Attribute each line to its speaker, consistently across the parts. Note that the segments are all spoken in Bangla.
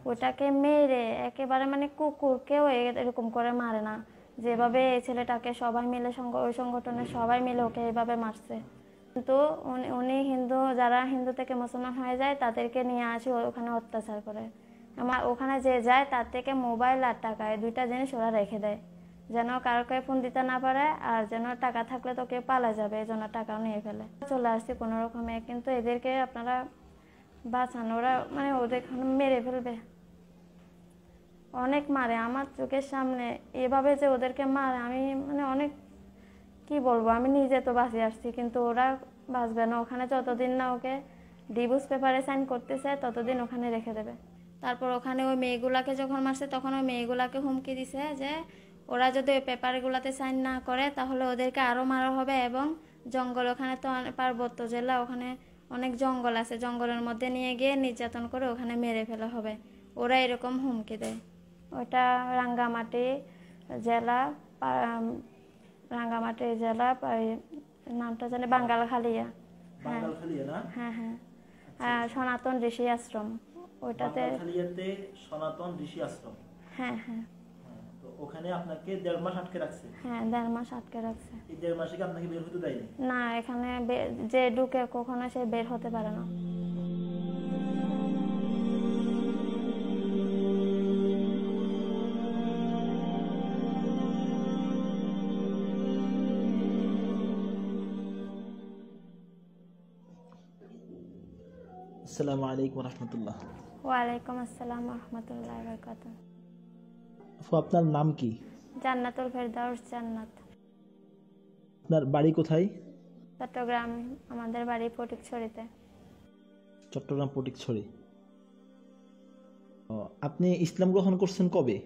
Speaker 1: ওটাকে মেরে একেবারে মানে কুকুরকেও এরকম করে মারে না, যেভাবে এই ছেলেটাকে সবাই মিলে ওই সংগঠনের সবাই মিলে ওকে এইভাবে মারছে। কিন্তু উনি হিন্দু, যারা হিন্দু থেকে মুসলমান হয়ে যায় তাদেরকে নিয়ে আসে ওখানে অত্যাচার করে। ওখানে যে যায় তার থেকে মোবাইল আর টাকা এই দুইটা জিনিস ওরা রেখে দেয়, যেন কারোকে ফোন দিতে না পারে, আর যেন টাকা থাকলে তো কেউ পালা যাবে, এই জন্য টাকাও নিয়ে ফেলে। চলে আসছি কোনো রকমে, কিন্তু এদেরকে আপনারা বাঁচান, ওরা মানে ওদের মেরে ফেলবে। অনেক মারে আমার চোখের সামনে, এভাবে যে ওদেরকে মারে আমি মানে অনেক কি বলবো, আমি নিজে তো বাঁচে আসছি, কিন্তু ওরা বাঁচবে না। ওখানে যতদিন না ওকে ডিভোর্স পেপারে সাইন করতেছে ততদিন ওখানে রেখে দেবে। তারপর ওখানে ওই মেয়েগুলাকে যখন মারছে তখন ওই মেয়েগুলাকে হুমকি দিছে যে ওরা যদি ওই পেপারগুলোতে সাইন না করে তাহলে ওদেরকে আরও মারা হবে, এবং জঙ্গল, ওখানে তো পার্বত্য জেলা, ওখানে অনেক জঙ্গল আছে, জঙ্গলের মধ্যে নিয়ে গিয়ে নির্যাতন করে ওখানে মেরে ফেলা হবে। ওরা এরকম হুমকি দেয়। ওটা রাঙ্গামাটি জেলা, রাঙ্গামাটি জেলা, নামটা জানি বাঙ্গালখালিয়া। হ্যাঁ হ্যাঁ হ্যাঁ, সনাতন ঋষি আশ্রম ওইটাতে।
Speaker 2: সনাতন ঋষি আশ্রম।
Speaker 1: হ্যাঁ হ্যাঁ।
Speaker 2: তো ওখানে আপনাকে 1.5 মাস আটকে রাখছে?
Speaker 1: হ্যাঁ 1.5 মাস আটকে রাখছে।
Speaker 2: এই 1.5 মাসে কি আপনাকে বের হতে দেয়নি?
Speaker 1: না, এখানে যে ঢুকে কখনো সে বের হতে পারে না।
Speaker 2: আসসালামু আলাইকুম রাহমাতুল্লাহ।
Speaker 1: ওয়ালাইকুম আসসালাম রাহমাতুল্লাহি ওয়া বারাকাতুহু।
Speaker 2: আপনার নাম কি?
Speaker 1: জান্নাতুল ফেরদাউস জান্নাত।
Speaker 2: আপনার বাড়ি কোথায়?
Speaker 1: চট্টগ্রাম, আমাদের বাড়ি ফটিকছড়িতে।
Speaker 2: চট্টগ্রাম ফটিকছড়ি। আপনি ইসলাম গ্রহণ করছেন কবে?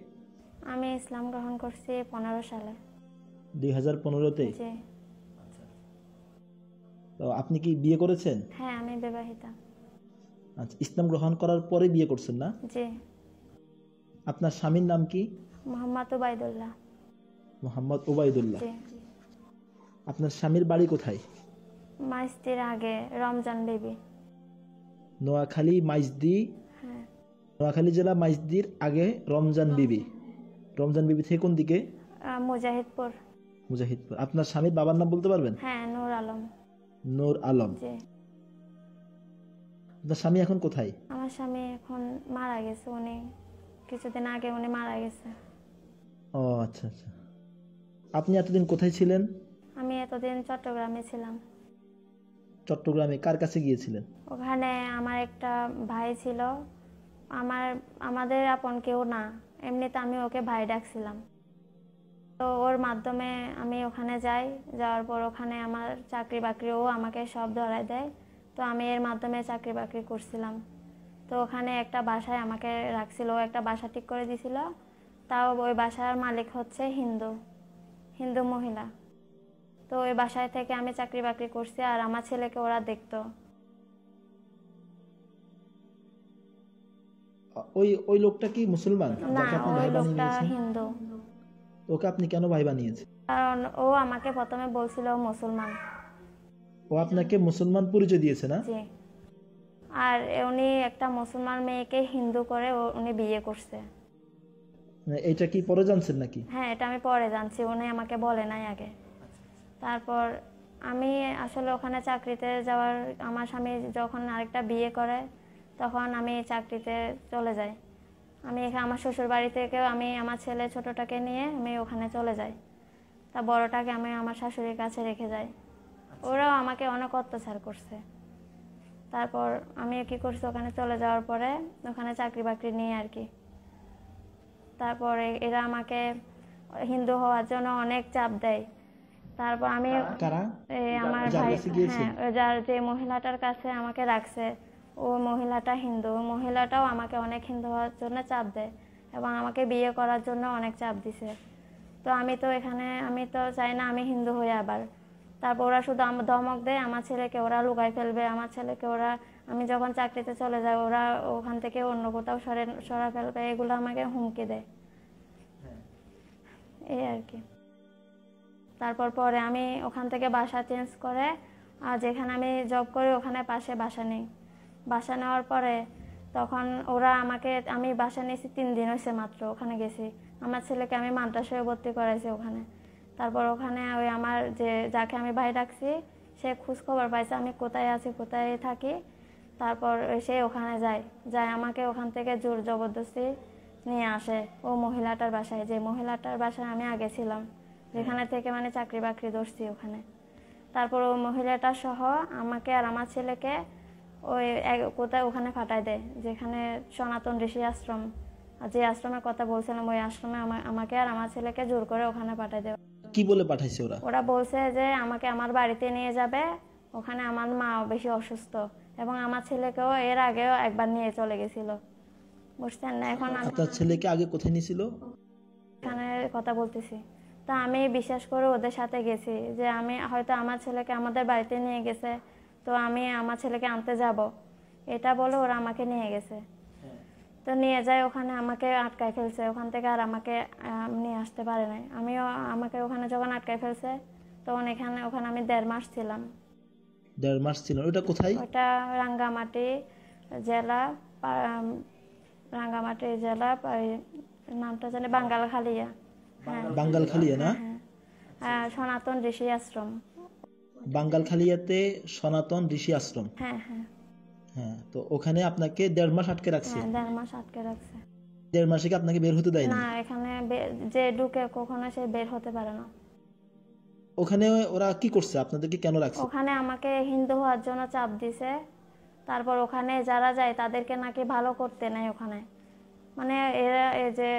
Speaker 1: আমি ইসলাম গ্রহণ করছি 15 সালে।
Speaker 2: 2015-তে?
Speaker 1: জি।
Speaker 2: তো আপনি কি বিয়ে করেছেন?
Speaker 1: হ্যাঁ, আমি বিবাহিতা।
Speaker 2: আচ্ছা, ইসলাম গ্রহণ করার পরে বিয়ে করছেন না?
Speaker 1: জি।
Speaker 2: আপনার স্বামীর নাম কি?
Speaker 1: মোহাম্মদ ওবায়দুল্লাহ।
Speaker 2: মোহাম্মদ ওবায়দুল্লাহ।
Speaker 1: জি।
Speaker 2: আপনার স্বামীর বাড়ি কোথায়?
Speaker 1: মাইজদির আগে রমজান বিবি।
Speaker 2: নোয়াখালী মাইজদি?
Speaker 1: হ্যাঁ।
Speaker 2: নোয়াখালী জেলা মাইজদির আগে রমজান বিবি। রমজান বিবি থেকে কোন দিকে?
Speaker 1: মুজাহিদপুর।
Speaker 2: মুজাহিদপুর। আপনার স্বামীর বাবার নাম বলতে পারবেন?
Speaker 1: হ্যাঁ, নূর আলম।
Speaker 2: নূর আলম।
Speaker 1: জি।
Speaker 2: আপনার স্বামী এখন কোথায়?
Speaker 1: আমার স্বামী এখন মারা গেছে, উনি কিছুদিন আগে উনি মারা গেছে।
Speaker 2: ও আচ্ছা আচ্ছা। আপনি এতদিন কোথায় ছিলেন?
Speaker 1: আমি এতদিন চট্টগ্রামে ছিলাম।
Speaker 2: চট্টগ্রামে কার কাছে গিয়েছিলেন?
Speaker 1: ওখানে আমার একটা ভাই ছিল, আমাদের আপন কেউ না, এমনিতে আমি ওকে ভাই ডাকছিলাম। তো ওর মাধ্যমে আমি ওখানে যাই, যাওয়ার পর ওখানে আমার চাকরি বাকরিও আমাকে সব ধরায় দেয়। তো আমি এর মাধ্যমে চাকরি বাকরি করছিলাম। তো ওখানে একটা বাসায় আমাকে রাখছিল, একটা বাসা ঠিক করে দিছিল। তাও ওই বাসার মালিক হচ্ছে হিন্দু মহিলা। তো ওই বাসায় থেকে আমি চাকরি বাকরি করছি, আর আমার ছেলেকে ওরা দেখতো।
Speaker 2: ওই লোকটা কি মুসলমান?
Speaker 1: না,
Speaker 2: যাকে আপনি
Speaker 1: ওই
Speaker 2: ভাই বানিয়ে
Speaker 1: লোকটা
Speaker 2: নিয়েছেন?
Speaker 1: হিন্দু।
Speaker 2: ওকে আপনি কেন ভাই বানিয়েছেন?
Speaker 1: কারণ ও আমাকে প্রথমে বলছিল ও মুসলমান।
Speaker 2: ও আপনাকে মুসলমান পরিচয় দিয়েছে না?
Speaker 1: জি। আর উনি একটা মুসলমান মেয়েকে হিন্দু করে উনি বিয়ে করছে।
Speaker 2: এটা কি পরে জানছেন নাকি?
Speaker 1: হ্যাঁ, এটা আমি পরে জানছি, উনি আমাকে বলে নাই আগে। তারপর আমি আসলে ওখানে চাকরিতে যাওয়ার, আমার স্বামী যখন আরেকটা বিয়ে করে তখন আমি চাকরিতে চলে যাই। আমি এখানে আমার শ্বশুর বাড়ি থেকেও আমি আমার ছেলে ছোটটাকে নিয়ে আমি ওখানে চলে যাই। তা বড়টাকে আমি আমার শাশুড়ির কাছে রেখে যাই। ওরাও আমাকে অনেক অত্যাচার করছে। তারপর আমি কি করছি, ওখানে চলে যাওয়ার পরে ওখানে চাকরি বাকরি নিয়ে আর কি, তারপরে এরা আমাকে হিন্দু হওয়ার জন্য অনেক চাপ দেয়। তারপর আমি আমার ভাই, হ্যাঁ, যার যে মহিলাটার কাছে আমাকে রাখছে ওই মহিলাটা হিন্দু, ওই মহিলাটাও আমাকে অনেক হিন্দু হওয়ার জন্য চাপ দেয় এবং আমাকে বিয়ে করার জন্য অনেক চাপ দিছে। তো আমি তো চাই না আমি হিন্দু হই আবার। তারপর ওরা শুধু ধমক দেয়, আমার ছেলেকে ওরা লুকাই ফেলবে, আমার ছেলেকে ওরা, আমি যখন চাকরিতে চলে যাই ওরা ওখান থেকে অন্য কোথাও সরা ফেলবে, এগুলো আমাকে হুমকি দেয়। এই আর কি। তারপর পরে আমি ওখান থেকে বাসা চেঞ্জ করে, আর যেখানে আমি জব করি ওখানে পাশে বাসা নেই। বাসা নেওয়ার পরে তো তখন ওরা আমাকে, আমি বাসা নিয়েছি 3 দিন হয়েছে মাত্র, ওখানে গেছি। আমার ছেলেকে আমি মাদ্রাসায় ভর্তি করাইছি ওখানে। তারপর ওখানে ওই আমার যাকে আমি ভাই ডাকছি, সে খোঁজ খবর পাইছে আমি কোথায় আছি, কোথায় থাকি। তারপর সে ওখানে যায় আমাকে ওখান থেকে জোর জবরদস্তি নিয়ে আসে ও মহিলাটার বাসায়, যে মহিলাটার বাসায় আমি আগে ছিলাম, যেখানে থেকে মানে চাকরি বাকরি ধরছি ওখানে। তারপর ও মহিলাটা সহ আমাকে আর আমার ছেলেকে ওই কোথায় ওখানে পাঠায় দেয়, যেখানে সনাতন ঋষি আশ্রম, যে আশ্রমের কথা বলছিলাম, ওই আশ্রমে আমাকে আর আমার ছেলেকে জোর করে ওখানে পাঠায় দেয়।
Speaker 2: কি বলে পাঠাইছে ওরা?
Speaker 1: ওরা বলছে যে আমাকে আমার বাড়িতে নিয়ে যাবে, ওখানে আমার মা বেশি অসুস্থ, এবং আমার ছেলেকেও এর আগেও একবার নিয়ে চলে গেছিল, বুঝছেন না? এখন
Speaker 2: আপনার ছেলেকে আগে কোথায় নিয়েছিল?
Speaker 1: এখানে কথা বলতেছি। তা আমি বিশ্বাস করে ওদের সাথে গেছি, যে আমি হয়তো আমার ছেলেকে আমাদের বাড়িতে নিয়ে গেছে, তো আমি আমার ছেলেকে আনতে যাব, এটা বলে ওরা আমাকে নিয়ে গেছে। তো নিয়ে যায় ওখানে, আমাকে আটকায় ফেলছে ওখান থেকে, আর আমাকে নিয়ে আসতে পারে নাই। আমাকে ওখানে যখন আটকায় ফেলছে, তখন ওখানে আমি 1.5 মাস ছিলাম।
Speaker 2: 1.5 মাস ছিল। ওটা কোথায়?
Speaker 1: ওটা রাঙ্গামাটি জেলা, রাঙ্গামাটি জেলা, নামটা জানি বাঙ্গালখালিয়া। হ্যাঁ,
Speaker 2: বাঙ্গালখালিয়া না?
Speaker 1: হ্যাঁ, সনাতন ঋষি আশ্রম।
Speaker 2: বাঙ্গালখালিয়াতে সনাতন ঋষি আশ্রম।
Speaker 1: হ্যাঁ হ্যাঁ
Speaker 2: হ্যাঁ, তো ওখানে আপনাকে 1.5 মাস আটকে রাখছে।
Speaker 1: হ্যাঁ, 1.5 মাস আটকে রাখছে।
Speaker 2: 1.5 মাসে কি আপনাকে বের হতে দেয়নি?
Speaker 1: না, এখানে যে ঢুকে কখনো সে বের হতে পারে না।
Speaker 2: ওখানে ওরা কি করছে, আপনাদেরকে কেন রাখছে?
Speaker 1: ওখানে আমাকে হিন্দু হওয়ার জন্য চাপ দিছে। তারপর ওখানে যারা যায় তাদেরকে নাকি ভালো করতে নেয় ওখানে, মানে এরা এই যে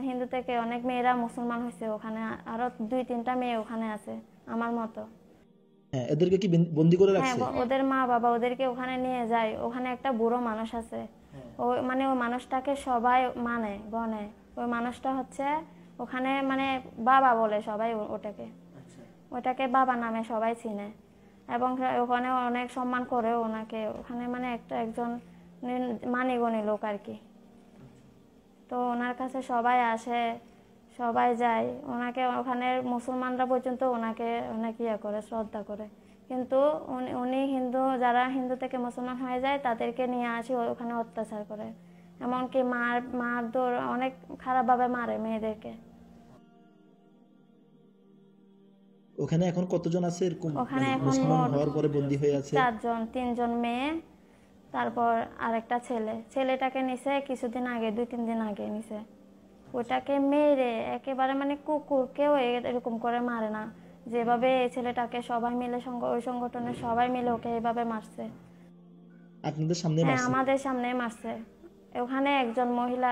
Speaker 1: হিন্দু থেকে অনেক মেয়েরা মুসলমান হয়েছে ওখানে, আরো 2-3টা মেয়ে ওখানে আছে আমার মতো।
Speaker 2: হ্যাঁ, এদেরকে কি বন্দি করে
Speaker 1: হ্যাঁ,
Speaker 2: রাখছে?
Speaker 1: ওদের মা বাবা ওদেরকে ওখানে নিয়ে যায়। ওখানে একটা বুড়ো মানুষ আছে, মানে ওই মানুষটাকে সবাই গনে। ওই মানুষটা হচ্ছে ওখানে মানে বাবা বলে সবাই ওটাকে বাবা নামে সবাই চিনে, এবং ওখানে অনেক সম্মান করে ওনাকে ওখানে, মানে একজন মানিগণী লোক আর কি। তো ওনার কাছে সবাই আসে, সবাই যায় ওনাকে, ওখানে মুসলমানরা পর্যন্ত ওনাকে অনেক করে, শ্রদ্ধা করে। কিন্তু উনি যারা হিন্দু থেকে মুসলমান হয়ে যায় তাদেরকে নিয়ে আসি ওখানে অত্যাচার করে, এমনকি মারধর অনেক খারাপভাবে মারে মেয়েদেরকে।
Speaker 2: ওখানে এখন কতজন আছে এরকম
Speaker 1: ওখানে এখন
Speaker 2: মুসলমান হওয়ার পরে বন্দী হয়ে আছে?
Speaker 1: 4 জন, 3 জন মেয়ে, তারপর আরেকটা ছেলেটাকে নিছে কিছুদিন আগে, 2-3 দিন আগে নিছে। ওটাকে মেরে একেবারে, মানে কুকুরকেও এরকম করে মারে না, যেভাবে এই ছেলেটাকে সবাই মিলে ওই সংগঠনের সবাই মিলে ওকে এইভাবে মারছে।
Speaker 2: আপনাদের সামনে
Speaker 1: হ্যাঁ,
Speaker 2: মারছে?
Speaker 1: আমাদের সামনে মারছে। ওখানে একজন মহিলা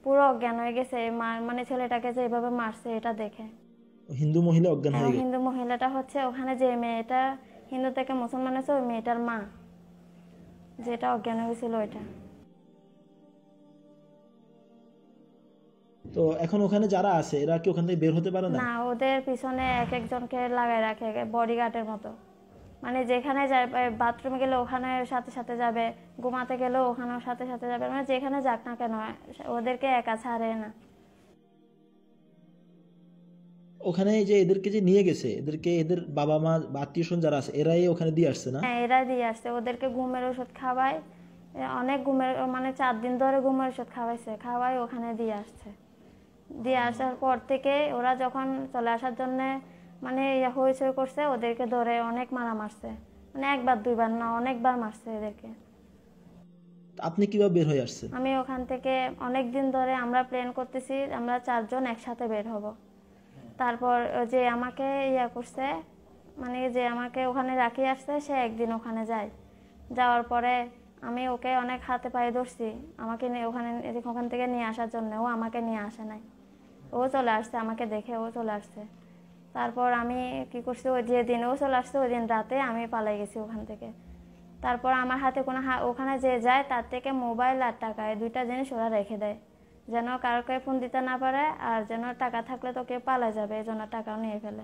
Speaker 1: পুরো অজ্ঞান হয়ে গেছে, মানে ছেলেটাকে যে এইভাবে মারছে এটা দেখে।
Speaker 2: হিন্দু মহিলা অজ্ঞান হয়ে গেছে?
Speaker 1: হিন্দু মহিলাটা হচ্ছে ওখানে যে মেয়েটা হিন্দু থেকে মুসলমান হয়েছে, ওই মেয়েটার মা, যেটা অজ্ঞান হয়েছিল ওইটা।
Speaker 2: তো এখন ওখানে যারা আছে এরা কি ওখান থেকে বের হতে পারে না?
Speaker 1: না, ওদের পিছনে একজনকে লাগাই রাখে বডিগার্ডের মতো, মানে যেখানে যায়, বাথরুমে গেলে ওখানে সাথে সাথে যাবে, ঘুমাতে গেলেও ওখানেও সাথে সাথে যাবে, মানে যেখানে যাক না কেন ওদেরকে একা ছাড়ে না।
Speaker 2: ওখানে যে এদেরকে যে নিয়ে গেছে, এদের বাবা মা বা আত্মীয় স্বজন যারা আছে এরাই ওখানে দিয়ে আসছে না?
Speaker 1: হ্যাঁ, এরা দিয়ে আসছে, ওদেরকে ঘুমের ওষুধ খাওয়ায়, অনেক ঘুমের, মানে 4 দিন ধরে ঘুমের ওষুধ খাওয়াই ওখানে দিয়ে আসছে। দিয়ে আসার পর থেকে ওরা যখন চলে আসার জন্য মানে হইচই করছে, ওদেরকে ধরে অনেক মারছে, মানে 1-2বার না, অনেকবার মারছে এদেরকে।
Speaker 2: আপনি কিভাবে বের হয়ে আসছেন?
Speaker 1: আমি ওখান থেকে অনেক দিন ধরে আমরা প্ল্যান করতেছি, আমরা 4 জন একসাথে বের হব। তারপর যে আমাকে করছে, মানে যে আমাকে ওখানে রাখিয়ে আসছে, সে একদিন ওখানে যাওয়ার পরে আমি ওকে অনেক হাতে পায়ে ধরছি, আমাকে ওখান থেকে নিয়ে আসার জন্য। ও আমাকে নিয়ে আসে নাই, ও চলে আসছে, আমাকে দেখে ও চলে আসছে। তারপর আমি কি করছি, ওই যেদিন ও চলে আসছে ওই দিন রাতে আমি পালাই গেছি ওখান থেকে। তারপর আমার হাতে কোনো ওখানে যে যায় তার থেকে মোবাইল আর টাকা, এই 2টা জিনিস ওরা রেখে দেয়, যেন কাউকে ফোন দিতে না পারে, আর যেন টাকা থাকলে তো কেউ পালা যাবে, এই জন্য টাকাও নিয়ে ফেলে।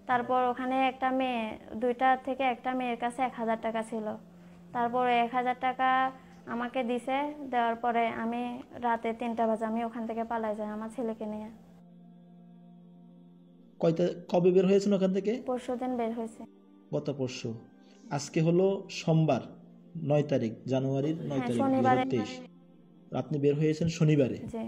Speaker 1: তারপর ওখানে একটা মেয়ে, 2টা থেকে একটা মেয়ের কাছে 1000 টাকা ছিল। তারপর 1000 টাকা আমাকে দিছে, দেওয়ার পরে আমি রাতে 3টা বাজে আমি ওখান থেকে পালাই যাই আমার ছেলেকে নিয়ে।
Speaker 2: কবে বের হয়েছেন ওখান থেকে?
Speaker 1: পরশুদিন বের হয়েছে।
Speaker 2: গত পরশু। আজকে হলো সোমবার, 9 তারিখ, জানুয়ারির 9
Speaker 1: হ্যাঁ,
Speaker 2: তারিখ
Speaker 1: শনিবারে।
Speaker 2: 2023। আপনি বের হয়েছেন শনিবারে।
Speaker 1: জি।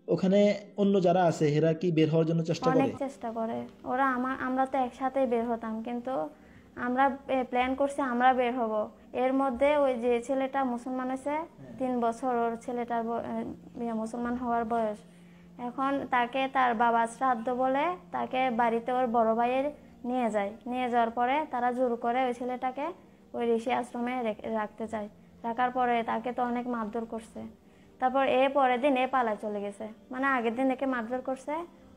Speaker 2: ওখানে অন্য যারা আছে এরা কি বের হওয়ার জন্য চেষ্টা
Speaker 1: অনেক
Speaker 2: করে?
Speaker 1: চেষ্টা করে ওরা। আমরা তো একসাথেই বের হতাম, কিন্তু আমরা প্ল্যান করছি আমরা বের হব। এর মধ্যে ওই যে ছেলেটা মুসলমান হয়েছে 3 বছর, ওর ছেলেটার মুসলমান হওয়ার বয়স। এখন তাকে তার বাবা শ্রাদ্ধ বলে তাকে বাড়িতে ওর বড় ভাইয়ের নিয়ে যায়। নিয়ে যাওয়ার পরে তারা জোর করে ওই ছেলেটাকে ওই ঋষি আশ্রমে রাখতে চায়। রাখার পরে তাকে তো অনেক মারধর করছে। তারপর পরের দিন পালায় চলে গেছে, মানে আগের দিন একে মারধর করছে,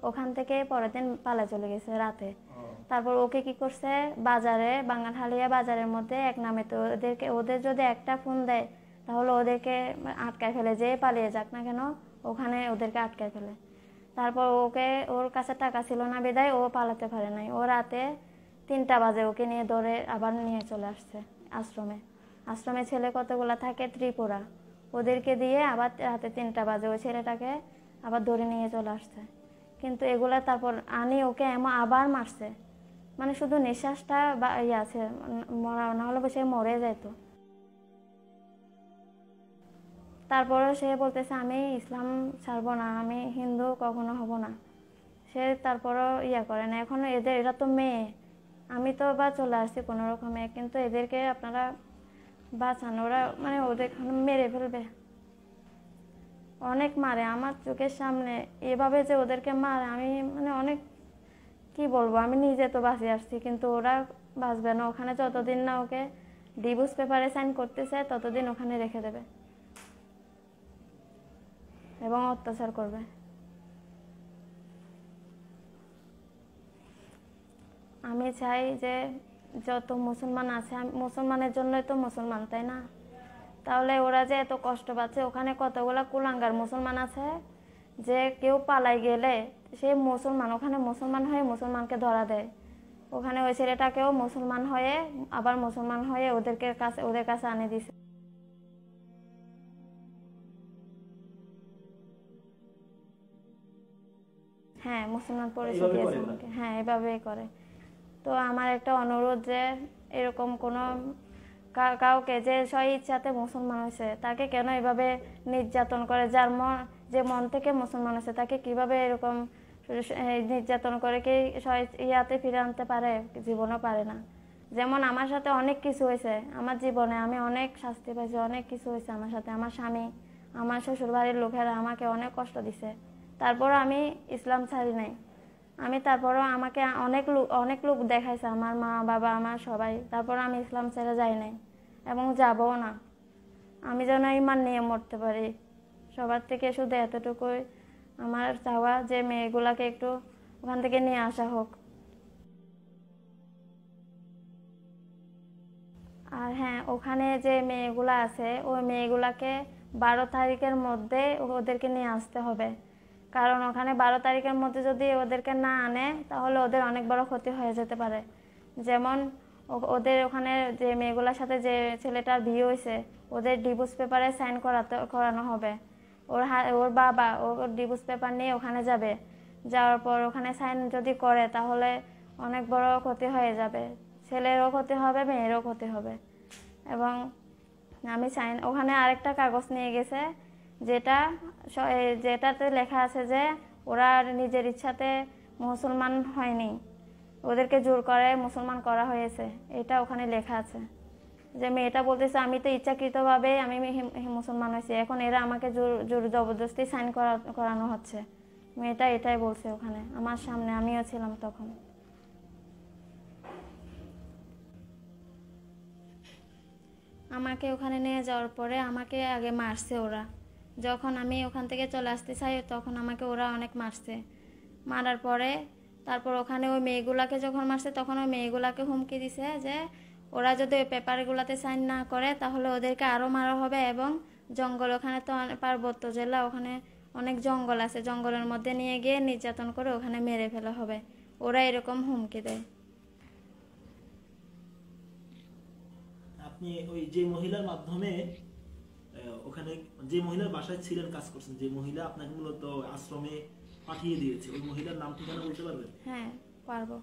Speaker 1: ওখান থেকে পরের দিন পালায় চলে গেছে রাতে। তারপর ওকে কি করছে, বাজারে, বাঙ্গানহালিয়া বাজারের মধ্যে এক নামে, তো ওদের যদি একটা ফোন দেয় তাহলে ওদেরকে আটকায় ফেলে, যে পালিয়ে যাক না কেন ওখানে ওদেরকে আটকায় ফেলে। তারপর ওর কাছে টাকা ছিল না বিদায় ও পালাতে পারে নাই। ও রাতে 3টা বাজে ওকে নিয়ে ধরে আবার নিয়ে চলে আসছে আশ্রমে। আশ্রমে ছেলে কতগুলা থাকে ত্রিপুরা, ওদেরকে দিয়ে আবার রাতে 3টা বাজে ওই ছেলেটাকে আবার ধরে নিয়ে চলে আসছে। কিন্তু এগুলা তারপর ওকে এমন আবার মারছে, মানে শুধু নিঃশ্বাসটা বা আছে, মরা না হলে সে মরে যেত। তারপরে সে বলতেছে আমি ইসলাম ছাড়বো না, আমি হিন্দু কখনো হব না। সে তারপরও করে না। এখন এরা তো মেয়ে, আমি তো বা চলে আসছি কোনো রকমে, কিন্তু এদেরকে আপনারা বাঁচান, ওরা মানে ওদের মেরে ফেলবে। অনেক মারে আমার চোখের সামনে, এভাবে যে ওদেরকে মারে আমি মানে অনেক কি বলবো, আমি নিজে তো বাঁচিয়ে আসছি, কিন্তু ওরা বাঁচবে না। ওখানে যতদিন না ওকে ডিভোর্স পেপারে সাইন করতেছে ততদিন ওখানে রেখে দেবে এবং অত্যাচার করবে। আমি চাই যে যত মুসলমান আছে, মুসলমানের জন্যই তো মুসলমান, তাই না? তাহলে ওরা যে এত কষ্ট পাচ্ছে, ওখানে কতগুলা কুলাঙ্গার মুসলমান আছে যে কেউ পালাই গেলে সে মুসলমান, ওখানে মুসলমান হয়ে মুসলমানকে ধরা দেয়। ওখানে ওই ছেলেটাকেও মুসলমান হয়ে আবার মুসলমান হয়ে ওদের কাছে আনে দিছে। হ্যাঁ, মুসলমান পরিচয় দিয়েছে আমাকে। হ্যাঁ, এভাবেই করে। তো আমার একটা অনুরোধ যে এরকম কোনো কাউকে যে ইচ্ছাতে মুসলমান হয়েছে তাকে কেন এভাবে নির্যাতন করে, যে মন থেকে মুসলমান হয়েছে তাকে কিভাবে এরকম নির্যাতন করে কি ইয়াতে ফিরে আনতে পারে? জীবনও পারে না। যেমন আমার সাথে অনেক কিছু হয়েছে আমার জীবনে, আমি অনেক শাস্তি পাইছি, অনেক কিছু হয়েছে আমার সাথে। আমার স্বামী, আমার শ্বশুর বাড়ির লোকেরা আমাকে অনেক কষ্ট দিছে, তারপর আমি ইসলাম ছাড়ি নাই। আমি তারপরও আমাকে অনেক লোক দেখাইছে, আমার মা বাবা আমার সবাই, তারপর আমি ইসলাম ছেড়ে যাই নাই এবং যাবও না। আমি যেন ইমান নিয়ে মরতে পারি। সবার থেকে শুধু এতটুকুই আমার চাওয়া যে মেয়েগুলাকে একটু ওখান থেকে নিয়ে আসা হোক। আর হ্যাঁ, ওখানে যে মেয়েগুলা আছে ওই মেয়েগুলাকে 12 তারিখের মধ্যে ওদেরকে নিয়ে আসতে হবে, কারণ ওখানে 12 তারিখের মধ্যে যদি ওদেরকে না আনে তাহলে ওদের অনেক বড় ক্ষতি হয়ে যেতে পারে। যেমন ওদের ওখানে যে মেয়েগুলোর সাথে যে ছেলেটার বিয়ে হয়েছে ওদের ডিভোর্স পেপারে সাইন করানো হবে। ওর বাবা ওর ডিভোর্স পেপার নিয়ে ওখানে যাবে, যাওয়ার পর ওখানে সাইন যদি করে তাহলে অনেক বড় ক্ষতি হয়ে যাবে, ছেলেরও ক্ষতি হবে মেয়েরও ক্ষতি হবে। এবং আমি ওখানে আরেকটা কাগজ নিয়ে গেছে যেটাতে লেখা আছে যে ওরা নিজের ইচ্ছাতে মুসলমান হয়নি, ওদেরকে জোর করে মুসলমান করা হয়েছে। এটা ওখানে লেখা আছে যে মেয়েটা বলতেছে আমি তো ইচ্ছাকৃতভাবে আমি মুসলমান হয়েছি, এখন এরা আমাকে জোর জবরদস্তি সাইন করানো হচ্ছে। মেয়েটা এটাই বলছে ওখানে আমার সামনে, আমিও ছিলাম তখন। আমাকে ওখানে নিয়ে যাওয়ার পরে আমাকে আগে মারছে ওরা। যখন আমি ওখান থেকে চলে আসতে চাই তখন আমাকে ওরা অনেক মারছে। মারার পরে তারপর ওখানে ওই মেয়েগুলাকে যখন মারছে তখন ওই মেয়েগুলাকে হুমকি দিছে যে ওরা যদি ওই পেপারগুলোতে সাইন না করে তাহলে ওদেরকে আরও মারা হবে। এবং জঙ্গল, ওখানে তো পার্বত্য জেলা, ওখানে অনেক জঙ্গল আছে, জঙ্গলের মধ্যে নিয়ে গিয়ে নির্যাতন করে ওখানে মেরে ফেলা হবে। ওরা এরকম হুমকি দেয়।
Speaker 2: আপনি ওই যে মহিলার মাধ্যমে ওখানে যে মহিলার বাসায় ছিলেন, কাজ করছেন, যে মহিলা আপনাকে মূলত আশ্রমে পাঠিয়ে দিয়েছে, ওই মহিলার নাম ঠিকানা বলতে পারবেন?
Speaker 1: হ্যাঁ, পারবো।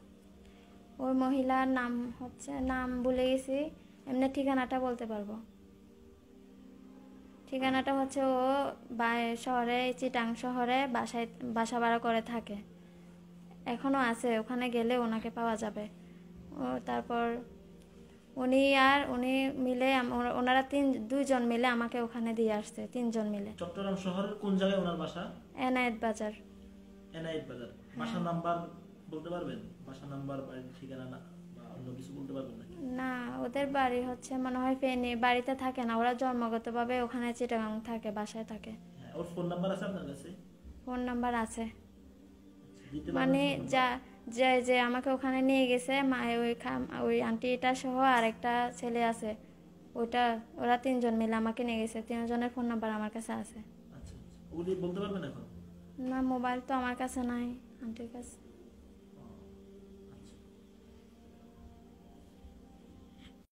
Speaker 1: ওই মহিলার নাম হচ্ছে, নাম ভুলে গেছি, এমনি ঠিকানাটা বলতে পারবো। ঠিকানাটা হচ্ছে ও শহরে, চিটাং শহরে বাসা ভাড়া করে থাকে, এখনো আছে, ওখানে গেলে ওনাকে পাওয়া যাবে। ও তারপর উনি মিলে ওনারা দুইজন মিলে আমাকে ওখানে দিয়ে আসছে, 3 জন মিলে।
Speaker 2: চট্টগ্রাম শহরের কোন জায়গায় ওনার বাসা?
Speaker 1: এনায়েত বাজার।
Speaker 2: এনায়েত বাজার। বাসার নাম্বার বলতে পারবেন? বাসা নাম্বার, বাড়ির ঠিকানা না বা অন্য কিছু বলতে পারবেন নাকি?
Speaker 1: না, ওদের বাড়ি হচ্ছে মনে হয় ফেনী, বাড়িতে থাকে না, ওরা জন্মগতভাবে ওখানে চিটাগাং থাকে, বাসায় থাকে।
Speaker 2: হ্যাঁ, ওর ফোন নাম্বার আছে আপনার কাছে?
Speaker 1: ফোন নাম্বার আছে,
Speaker 2: দিতে
Speaker 1: মানে
Speaker 2: পারবেন?
Speaker 1: যে আমাকে ওখানে নিয়ে গেছে, ওই আন্টিটা সহ আরেকটা ছেলে আছে, ওরা 3 জন মিলে আমাকে নিয়ে গেছে, 3 জনের ফোন নাম্বার আমার কাছে আছে।
Speaker 2: আচ্ছা, ওগুলি বলতে পারবেন এখন?
Speaker 1: না, মোবাইল তো আমার কাছে নাই, আন্টির কাছে।